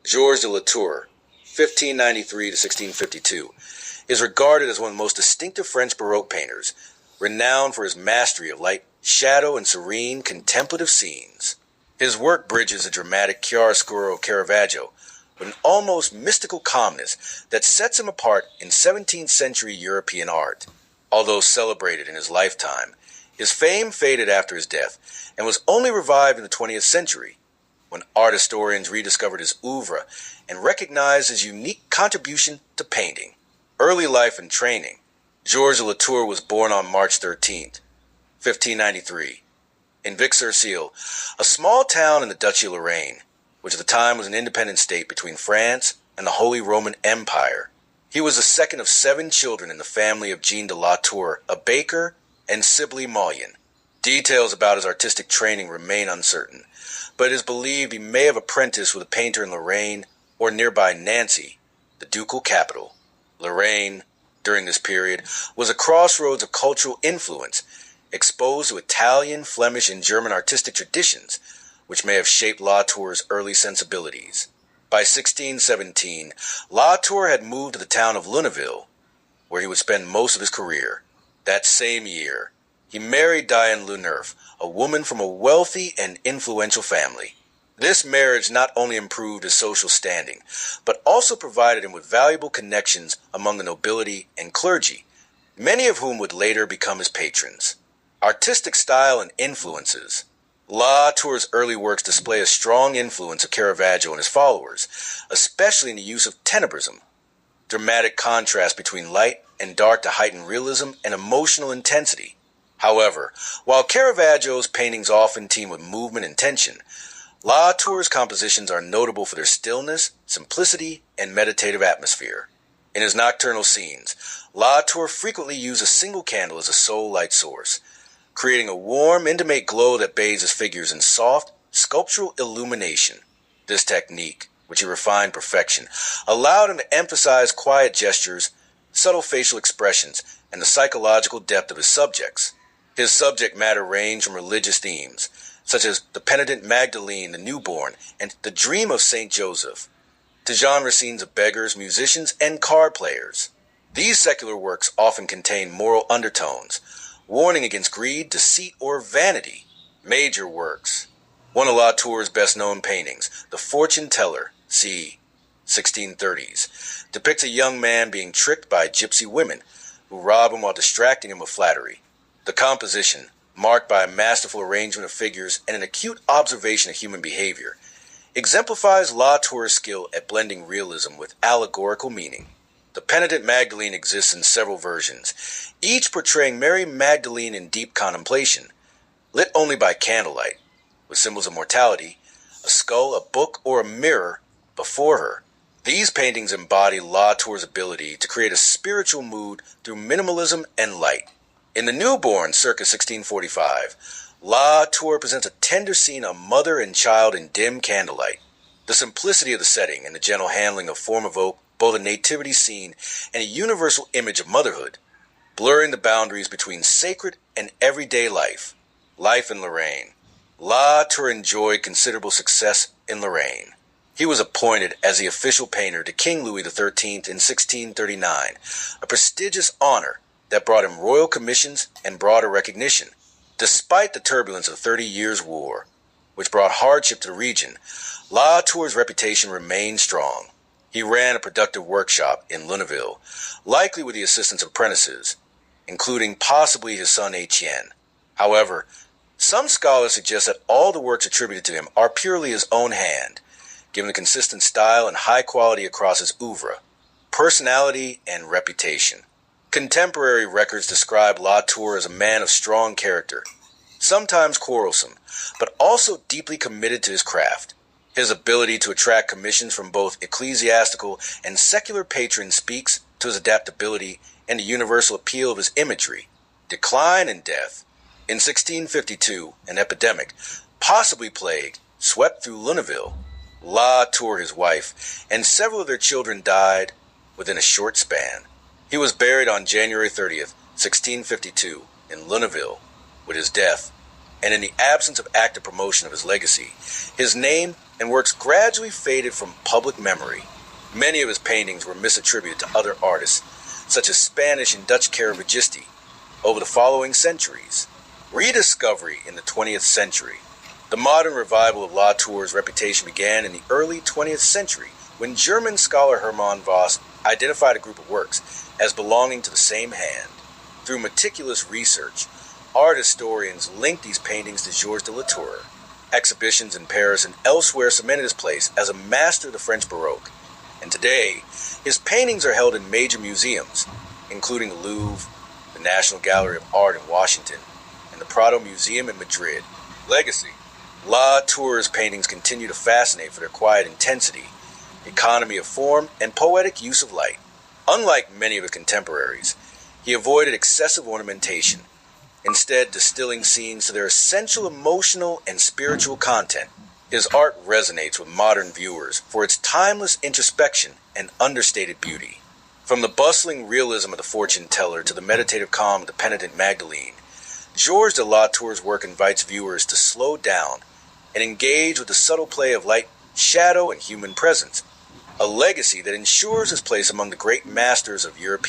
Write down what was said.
Georges de Latour, 1593 to 1652, is regarded as one of the most distinctive French Baroque painters, renowned for his mastery of light, shadow, and serene, contemplative scenes. His work bridges a dramatic chiaroscuro Caravaggio with an almost mystical calmness that sets him apart in 17th century European art. Although celebrated in his lifetime, his fame faded after his death and was only revived in the 20th century, when art historians rediscovered his oeuvre and recognized his unique contribution to painting. Early life and training. Georges de Latour was born on March 13th, 1593, in Vic-sur-Seille, a small town in the Duchy of Lorraine, which at the time was an independent state between France and the Holy Roman Empire. He was the second of 7 children in the family of Jean de Latour, a baker, and Sibylle Mollien. Details about his artistic training remain uncertain, but it is believed he may have apprenticed with a painter in Lorraine or nearby Nancy, the ducal capital. Lorraine, during this period, was a crossroads of cultural influence, exposed to Italian, Flemish, and German artistic traditions, which may have shaped Latour's early sensibilities. By 1617, Latour had moved to the town of Lunéville, where he would spend most of his career. That same year, he married Diane Leneuf, a woman from a wealthy and influential family. This marriage not only improved his social standing, but also provided him with valuable connections among the nobility and clergy, many of whom would later become his patrons. Artistic style and influences. Latour's early works display a strong influence of Caravaggio and his followers, especially in the use of tenebrism, dramatic contrast between light and dark to heighten realism and emotional intensity. However, while Caravaggio's paintings often teem with movement and tension, Latour's compositions are notable for their stillness, simplicity, and meditative atmosphere. In his nocturnal scenes, Latour frequently used a single candle as a sole light source, creating a warm, intimate glow that bathes his figures in soft, sculptural illumination. This technique, which he refined perfection, allowed him to emphasize quiet gestures, subtle facial expressions, and the psychological depth of his subjects. His subject matter ranged from religious themes, such as the penitent Magdalene, the newborn, and the dream of Saint Joseph, to genre scenes of beggars, musicians, and card players. These secular works often contain moral undertones, warning against greed, deceit, or vanity. Major works. One of Latour's best-known paintings, The Fortune Teller, c. 1630s, depicts a young man being tricked by gypsy women who rob him while distracting him with flattery. The composition, marked by a masterful arrangement of figures and an acute observation of human behavior, exemplifies Latour's skill at blending realism with allegorical meaning. The penitent Magdalene exists in several versions, each portraying Mary Magdalene in deep contemplation, lit only by candlelight, with symbols of mortality, a skull, a book, or a mirror before her. These paintings embody Latour's ability to create a spiritual mood through minimalism and light. In The Newborn, circa 1645, Latour presents a tender scene of mother and child in dim candlelight. The simplicity of the setting and the gentle handling of form evoke both a nativity scene and a universal image of motherhood, blurring the boundaries between sacred and everyday life. Life in Lorraine. Latour enjoyed considerable success in Lorraine. He was appointed as the official painter to King Louis XIII in 1639, a prestigious honor that brought him royal commissions and broader recognition. Despite the turbulence of the 30 Years' War, which brought hardship to the region, Latour's reputation remained strong. He ran a productive workshop in Lunéville, likely with the assistance of apprentices, including possibly his son Etienne. However, some scholars suggest that all the works attributed to him are purely his own hand, given the consistent style and high quality across his oeuvre, personality, and reputation. Contemporary records describe Latour as a man of strong character, sometimes quarrelsome, but also deeply committed to his craft. His ability to attract commissions from both ecclesiastical and secular patrons speaks to his adaptability and the universal appeal of his imagery. Decline and death. In 1652, an epidemic, possibly plague, swept through Lunéville. Latour, his wife, and several of their children died within a short span. He was buried on January 30th, 1652, in Lunéville, with his death and in the absence of active promotion of his legacy, his name and works gradually faded from public memory. Many of his paintings were misattributed to other artists, such as Spanish and Dutch Caravaggisti, over the following centuries. Rediscovery in the 20th century. The modern revival of Latour's reputation began in the early 20th century when German scholar Hermann Voss identified a group of works as belonging to the same hand. Through meticulous research, art historians linked these paintings to Georges de Latour. Exhibitions in Paris and elsewhere cemented his place as a master of the French Baroque, and today his paintings are held in major museums, including the Louvre, the National Gallery of Art in Washington, and the Prado Museum in Madrid. Legacy. Latour's paintings continue to fascinate for their quiet intensity, economy of form, and poetic use of light. Unlike many of his contemporaries, he avoided excessive ornamentation, instead distilling scenes to their essential emotional and spiritual content. His art resonates with modern viewers for its timeless introspection and understated beauty. From the bustling realism of the fortune teller to the meditative calm of the penitent Magdalene, Georges de Latour's work invites viewers to slow down and engage with the subtle play of light, shadow, and human presence, a legacy that ensures his place among the great masters of European